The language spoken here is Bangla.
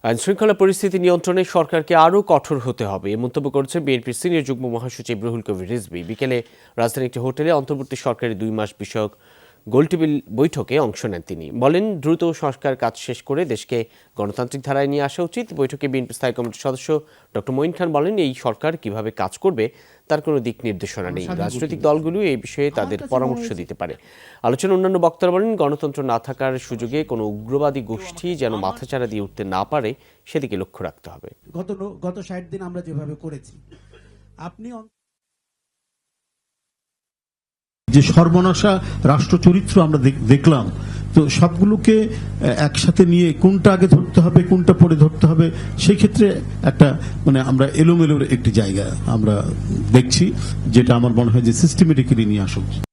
আইনশৃঙ্খলা পরিস্থিতি নিয়ন্ত্রণে সরকারকে আরও কঠোর হতে হবে এ মন্তব্য করেছেন বিএনপির সিনিয়র যুগ্ম মহাসচিব রুহুল কবির রিজভী। বিকেলে রাজধানীর একটি হোটেলে অন্তর্বর্তী সরকারের 2 মাস বিষয়ক গোলটেবিল বৈঠকে অংশ নেন তিনি। বলেন, দ্রুত সংস্কার কাজ শেষ করে দেশকে গণতান্ত্রিক ধারায় নিয়ে আসা উচিত। বৈঠকে বিএনপি স্থায়ী কমিটির সদস্য ডক্টর মঈন খান বলেন, এই সরকার কিভাবে কাজ করবে তার কোনো দিক নির্দেশনা নেই। রাজনৈতিক দলগুলো এই বিষয়ে তাদের পরামর্শ দিতে পারে। আলোচনায় অন্যান্য বক্তারা বলেন, গণতন্ত্র না থাকার সুযোগে কোনো উগ্রবাদী গোষ্ঠী যেন মাথাচাড়া দিয়ে উঠতে না পারে সেদিকে লক্ষ্য রাখতে হবে। গত 60 দিন আমরা যেভাবে করেছি, আপনি যে সর্বনাশা রাষ্ট্র চরিত্র আমরা দেখলাম, তো সবগুলোকে একসাথে নিয়ে কোনটা আগে ধরতে হবে কোনটা পরে ধরতে হবে সেই ক্ষেত্রে একটা আমরা এলোমেলোর একটি জায়গা আমরা দেখছি, যেটা আমার মনে হয় যে সিস্টেমেটিক্যালি নিয়ে আসা উচিত।